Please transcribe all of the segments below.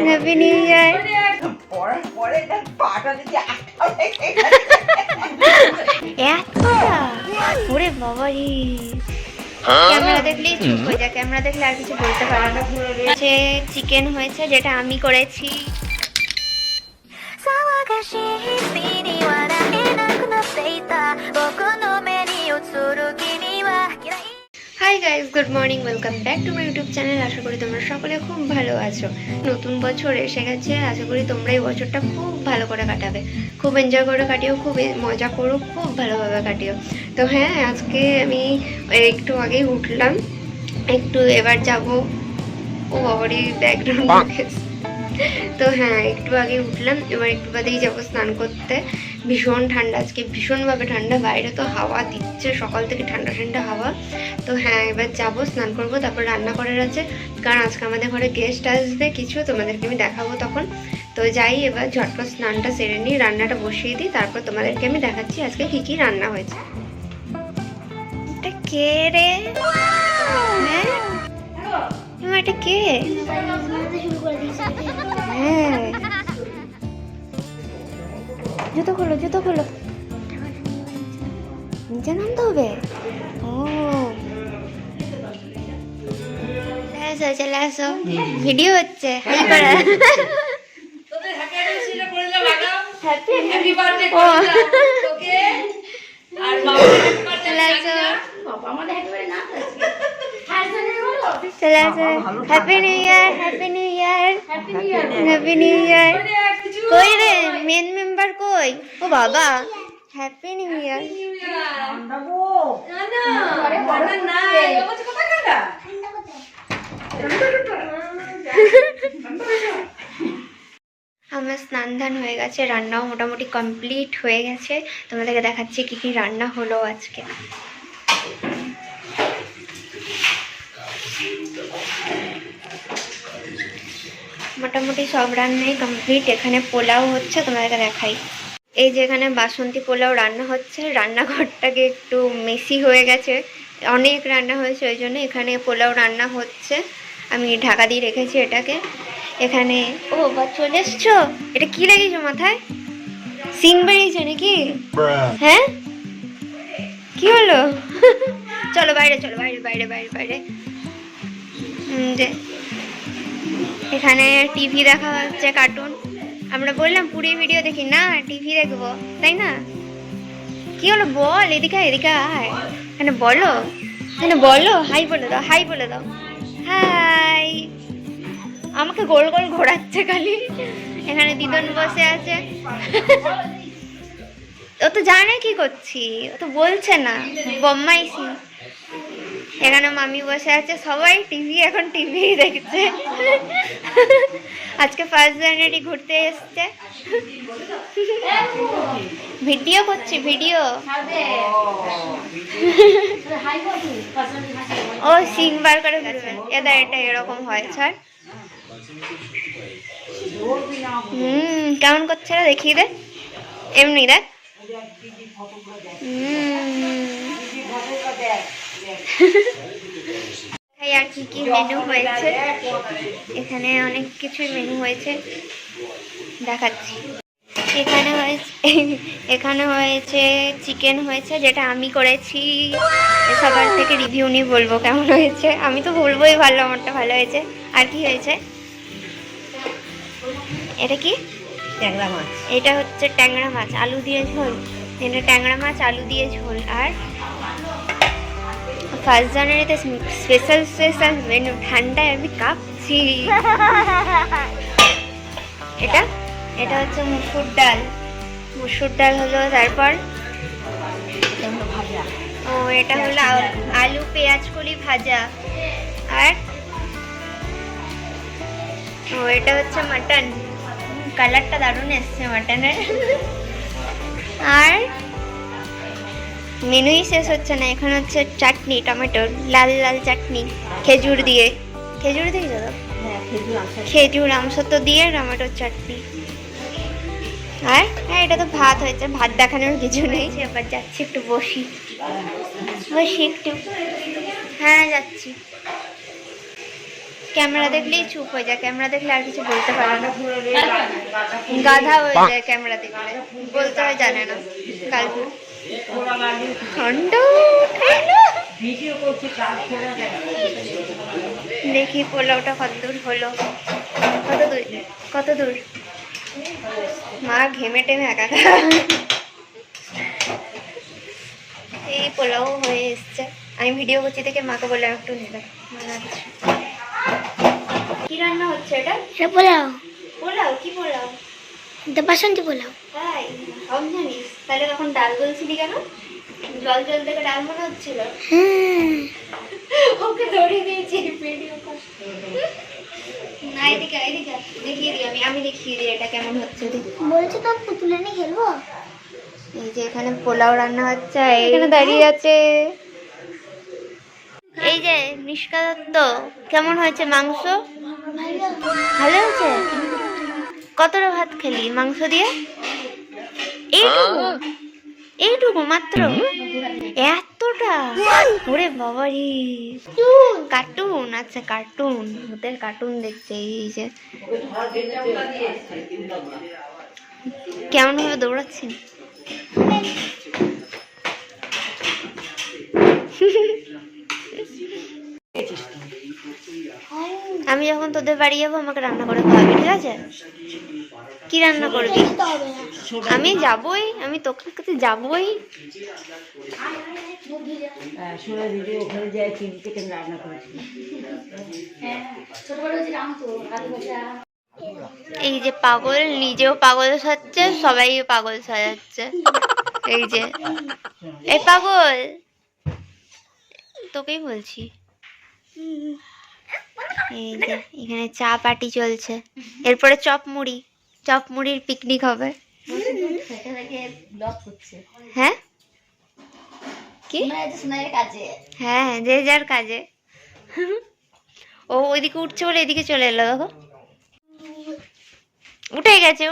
Happy new year. ওরে বাবা রে, ক্যামেরা দেখলেই চুপ হয়ে যায়, ক্যামেরা দেখলে আর কিছু বলতে পারে না। চিকেন হয়েছে যেটা আমি করেছি। Hi guys, good morning, welcome back to my YouTube channel. আশা করি তোমরা সকলে খুব ভালো আছো। নতুন বছর এসে গেছে, আশা করি তোমরা এই বছরটা খুব ভালো করে কাটাবে, খুব এনজয় করে কাটিও, খুব মজা করো, খুব ভালোভাবে কাটিও। তো হ্যাঁ, আজকে আমি একটু আগেই উঠলাম, একটু এবার যাব। ও বাবারই ব্যাকগ্রাউন্ড। তো হ্যাঁ, একটু আগে উঠলাম, এবার একটু বাদেই যাবো স্নান করতে। ভীষণ ঠান্ডা আজকে, ভীষণভাবে ঠান্ডা, বাইরে তো হাওয়া দিচ্ছে সকাল থেকে, ঠান্ডা ঠান্ডা হাওয়া। তো হ্যাঁ, এবার যাবো, স্নান করবো, তারপর রান্না করার আছে, কারণ আজকে আমাদের ঘরে গেস্ট আসবে কিছু, তোমাদেরকে আমি দেখাবো তখন। তো যাই, এবার ঝটপট স্নানটা সেরে নিই, রান্নাটা বসিয়ে দিই, তারপর তোমাদেরকে আমি দেখাচ্ছি আজকে কি কি রান্না হয়েছে। এটা কে রে? হ্যাঁ, এটা কে? হ্যাঁ, জুতো খোলো, জুতো খোলো, নিচে নামতে হবে। ও আসো, চলে আসো, ভিডিও হচ্ছে। চলে আসো, happy new year, happy new year, happy new year. কই রে মেন মেম্বার কই? ও বাবা, হ্যাপি নিউ ইয়ার। আমার স্নান ধান হয়ে গেছে, রান্নাও মোটামুটি কমপ্লিট হয়ে গেছে। তোমাদেরকে দেখাচ্ছি কি কি রান্না হলো আজকে। মোটামুটি সব রান্নাই কমপ্লিট। এখানে পোলাও হচ্ছে, তোমাদেরকে দেখাই। এই যে এখানে বাসন্তী পোলাও রান্না হচ্ছে। রান্নাঘরটাকে একটু মেসি হয়ে গেছে, অনেক রান্না হয়েছে, ওই জন্য এখানে পোলাও রান্না হচ্ছে। আমি ঢাকা দিয়ে রেখেছি এটাকে। এখানে ও বা চলে এসছো, এটা কি লাগিয়েছো মাথায়? সিং বেরিয়েছে নাকি? হ্যাঁ, কি হলো? চলো বাইরে, চলো বাইরে, বাইরে বাইরে বাইরে। এখানে টিভি দেখা হচ্ছে, কার্টুন। আমরা বললাম পুরি ভিডিও দেখি না, টিভি দেখবো, তাই না? কি হলো বল, এদিকে এদিকে আয়, এখানে বলো, এখানে বলো, হাই বলে দাও, হাই বলে দাও, হাই। আমাকে গোল গোল ঘোরাচ্ছে খালি। এখানে দিদন বসে আছে। ও তো জানে কি করছি, ও তো বলছে না, বম্মাইছি। এখানে মামি বসে আছে, সবাই টিভি, এখন টিভি দেখছে। আজকে 1 জানুয়ারি ঘুরতে এসছে। ভিডিও করছি, ভিডিও। ও সিং বার করে ঘুরবে, এটা এরকম হয়। ছাড়, কেমন করছে রে, দেখিয়ে দে, এমনি দেখ। আর কি কি মেনু হয়েছে, এখানে অনেক কিছুই মেনু হয়েছে, দেখাচ্ছি। এখানে হয়েছে চিকেন হয়েছে, যেটা আমি করেছি। সবার থেকে রিভিউ নিয়ে বলবো কেমন হয়েছে। আমি তো বলবোই ভালো, আমারটা ভালো হয়েছে। আর কি হয়েছে, এটা কি? ট্যাংরা মাছ। এটা হচ্ছে ট্যাংরা মাছ, আলু দিয়ে ঝোল। এটা ট্যাংরা মাছ, আলু দিয়ে ঝোল। আর 1 জানুয়ারিতে স্পেশাল স্পেশাল মেনু, ঠান্ডায় আমি কাঁপছি। এটা হচ্ছে মুসুর ডাল, মুসুর ডাল হলো। তারপর ও এটা হলো আলু পেঁয়াজ কলি ভাজা। আর ও এটা হচ্ছে মাটন, কালারটা দারুণ এসছে মাটনের। আর মেনুই শেষ হচ্ছে না, এখানে হচ্ছে চাটনি, টমেটোর লাল লাল চাটনি, খেজুর দিয়ে দাদা, খেজুর আমসত্ব দিয়ে টমেটোর চাটনি। আর হ্যাঁ, এটা তো ভাত হয়েছে, ভাত দেখানোর কিছু নেই। এবার যাচ্ছি, একটু বসি একটু। হ্যাঁ যাচ্ছি। ক্যামেরা দেখলেই চুপ হয়ে যায়, ক্যামেরা দেখলে আর কিছু বলতে পারে না, গাধা হয়ে যায় ক্যামেরা দেখলে, বলতে হয় জানে না। কাল দেখি পোলাওটা কত দূর হলো, কত দূর কত দূর। মা ঘেমে টেমে একাকার। এই পোলাও হয়ে এসছে, আমি ভিডিও করছি দেখে মাকে বললাম একটু নেবে। কি রান্না হচ্ছে এটা? পোলাও, পোলাও? কি পোলাও? বাসন্তী পোলাও। তাই সব জানিস? তাহলে তখন ডাল বলছিলি কেন? জল জল থেকে ডাল মনে হচ্ছিল। ওকে ধরিয়ে দিয়েছি ভিডিও কর। না এদিকে এদিকে দেখিয়ে দিই, আমি দেখিয়ে দিই এটা কেমন হচ্ছে। বলছি তো পুতুলে নিয়ে খেলবো। এই যে এখানে পোলাও রান্না হচ্ছে, এখানে দাঁড়িয়ে আছে। এই যে নিষ্কা দত্ত, কেমন হয়েছে মাংস? ভালো হয়েছে। কতটা ভাত খেলি মাংস দিয়ে? এইটুকু, এইটুকু মাত্র? এতটা? ওরে বাবারি, কার্টুন। আচ্ছা কার্টুন, ওদের কার্টুন দেখছে। এই যে কেমন ভাবে দৌড়াচ্ছেন। আমি যখন তোদের বাড়ি যাবো আমাকে রান্না করে খাওয়াবি, ঠিক আছে? কি রান্না করবি? আমি যাবই, আমি তোর কাছে যাবই। এই যে পাগল, নিজেও পাগল সাজছে, সবাই পাগল সাজাচ্ছে। এই যে এই পাগল, তোকেই বলছি। এই যে এখানে চা পার্টি চলছে, এরপরে চপ মুড়ির পিকনিক হবে। হ্যাঁ কি? হ্যাঁ যে যার কাজে। ও ওইদিকে উঠছে বলে এদিকে চলে এলো, দেখো উঠে গেছে।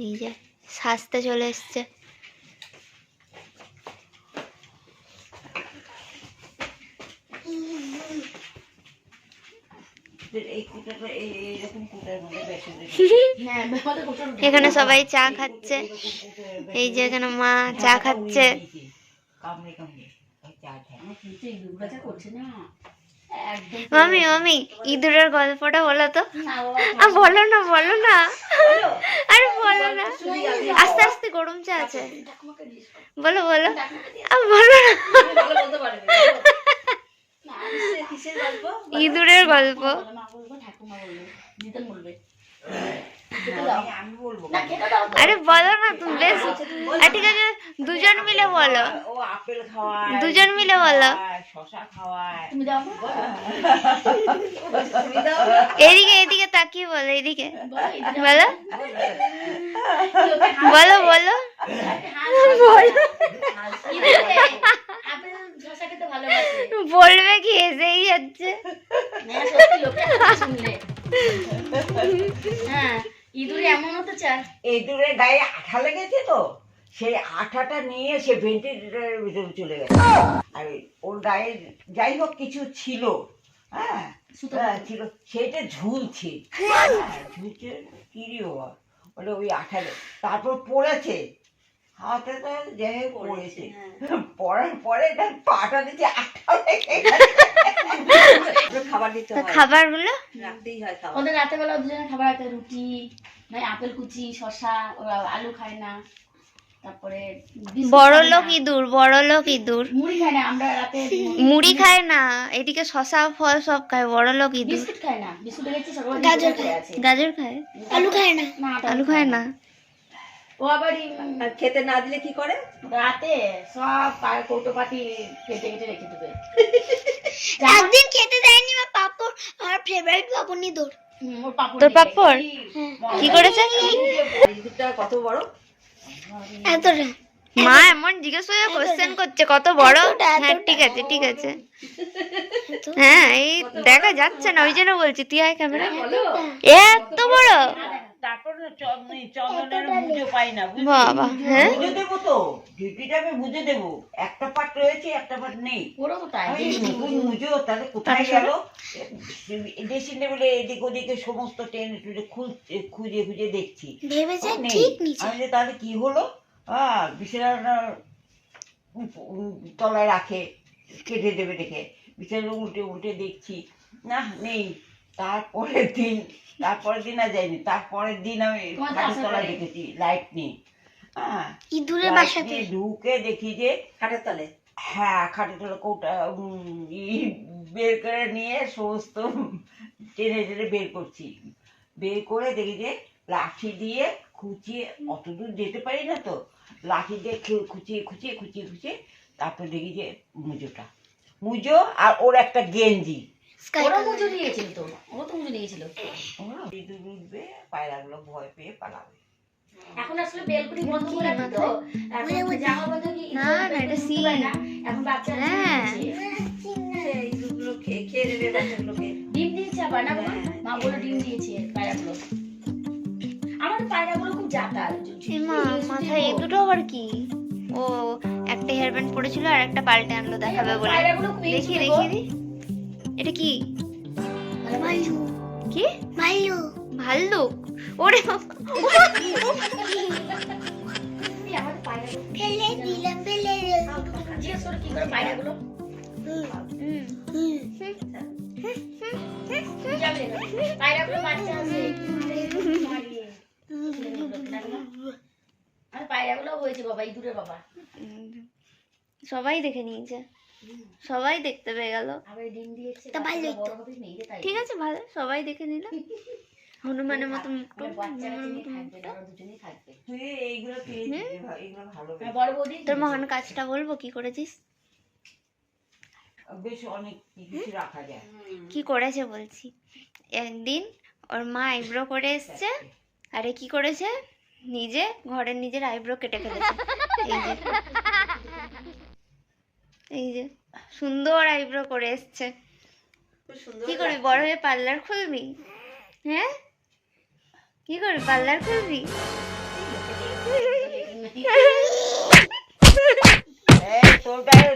এই যে সাজতে চলে এসছে। এখানে সবাই চা খাচ্ছে। এই যে এখানে মা চা খাচ্ছে। মামি ইঁদুরের গল্পটা বলো তো। বলো না আরে বলো না, আস্তে আস্তে গরম চা আছে, বলো বলো না। ইঁদুরের গল্প। আরে বলো না তুমি, বেশ ঠিক আছে, দুজন মিলে বলো। এদিকে তাকিয়ে বলো, এদিকে বলো বলবে কি, এসেই যাচ্ছে। ইঁদুরের গায়ে আঠা লেগেছে তো, সেই আঠাটা নিয়ে সে ভেন্টিলেটরের ভিতরে চলে গেছে। আর ওর গায়ে যাই হোক কিছু ছিল, হ্যাঁ ছিল, সেটা ঝুলছে। কিরি বলে ওই আঠা, তারপর পড়েছে হাতে, তো যাই হোক পড়েছে, পড়ার পরে তার পাটা দিচ্ছে আঠা লেগে খাবার দিতে হয়, খাবারগুলো রাখতেই হয়। ওদের রাতে বেলা দুজনে খাবার রাখতে, রুটি নয় আপেল কুচি, শসা, ওরা আলু খায় না। তারপরে বড় লোক ইঁদুর মুড়ি খায় না, আমরা রাতে মুড়ি খায় না, এদিকে শসা ফল সব খায়। বড় লোক ইঁদুর বিস্কুট খায় না, বিস্কুট খেয়েছে, গাজর খায়, আলু খায় না। ও আবার খেতে না দিলে কি করে? রাতে সব কৌটো পাতি কেটে রেখে দেবে। একদিন খেতে দেয়নি মা পাপড়, আমার ফেভারিট পাপড় নিদোর। তোর পাপড় কি করেছে? কত বড়? এতটা। মা এমন জিজ্ঞেস করে কোশ্চেন করছে কত বড়। হ্যাঁ ঠিক আছে হ্যাঁ এই দেখা যাচ্ছে না, ওই জন্য বলছি। তুই আয় ক্যামেরা। এত বড়? তারপর না চন্দনের মুজো পাই না, বুঝলি? বাবা, হ্যাঁ? মুজো দেবো তো, ঢিপিটা আমি মুজে দেবো, একটা পাট রয়েছে একটা পাট নেই। ওরও তো তাই। আমি নতুন মুজো, তাহলে কোথায় গেল? ড্রেসিং টেবিলে এদিক ওদিকে সমস্ত টেনে টুনে খুঁজে খুঁজে দেখছি, ভেবেছে ও নেই। ঠিক নিচে। আমি যে তাহলে কি হলো, বিছানা তলায় রাখে কেটে দেবে দেখে বিছানা উল্টে উল্টে দেখছি, না নেই। তারপরের দিন আর যাইনি, তারপরের দিন আমি তোমার খাটের বাসা তলায় করে? দেখেছি লাইট নেই। ইঁদুরের লাইট বাসাতে নিয়ে ঢুকে দেখি যে খাটের তলে হ্যাঁ খাটের তলা কৌটা বের করে নিয়ে সমস্ত টেনে টেনে বের করছি। বের করে দেখি যে লাঠি দিয়ে খুঁচিয়ে, অত দূর যেতে পারি না তো, লাঠি দিয়ে খুঁচিয়ে খুঁচিয়ে খুঁচিয়ে খুঁচিয়ে তারপর দেখি যে মুজো আর ওর একটা গেঞ্জি। স্কাই ওরও কালার। মুজো নিয়েছিল তো, ও তো মুজো নিয়েছিল। ইঁদুর উঠবে, পায়রাগুলো ভয় পেয়ে পালাবে। এখন আসলে বেলকুনি বন্ধ করে রাখি তো, এখন জামা বন্ধ কি না, না, এটা বুঝতে সিল। পারে না। এখন বাচ্চারা হ্যাঁ। সেই ইঁদুরগুলো খেয়ে নেবে বাচ্চাগুলোকে। ডিম দিয়েছে আবার না বাবা? মা বলে ডিম দিয়েছে পায়রাগুলো। আমার তো পায়রাগুলো খুব জাতাল। এ মা, মাথায় এই দুটো আবার কি? ও একটা হেয়ার ব্যান্ড পড়েছিল আর একটা পাল্টে আনলো দেখাবে বলে। পায়রাগুলো খুব দেখি ইউজ দেখি দি। এটা কি? ভাল্লুক কি? ভাল্লুক ভাল্লুক? ওরে বাবা। আমার পায়রাগুলো ফেলে দিলাম ফেলে দিলাম জিজ্ঞেস করে কি করে পায়রাগুলো যাবে না। পায়রাগুলো বাচ্চা আছে আর পায়রাগুলো হয়েছে বাবা, ইঁদুরের বাবা। সবাই দেখে নিয়েছে, সবাই দেখতে পেয়ে গেল। আবার ডিম দিয়েছে, তা ভালোই তো। বড় হবে নেই রে তাই। ঠিক আছে, ভালো, সবাই দেখে নিল। হনুমানের মতো মুখটা, আমার বাচ্চারা হনুমানের চিনি মতো থাকবে না, মুখটা। ওরা দুজনেই থাকবে। তুই এইগুলো পেয়েছিস, এগুলো ভালো আর বেশ। বড় বৌদি তোর মহান কাজটা বলবো কি করেছিস? বেশ অনেক কিছু রাখা যায়। কি করেছে বলছি। একদিন ওর মা আইব্রো করে এসছে, আরে কি করেছে, নিজে ঘরের নিজের আইব্রো কেটে ফেলেছে। এই যে, এই যে সুন্দর আইব্রো করে এসছে। খুব সুন্দর কি করবি, লাগছে। বড় হয়ে পার্লার খুলবি? হ্যাঁ, কি করবি, পার্লার খুলবি? এই তোর গায়ে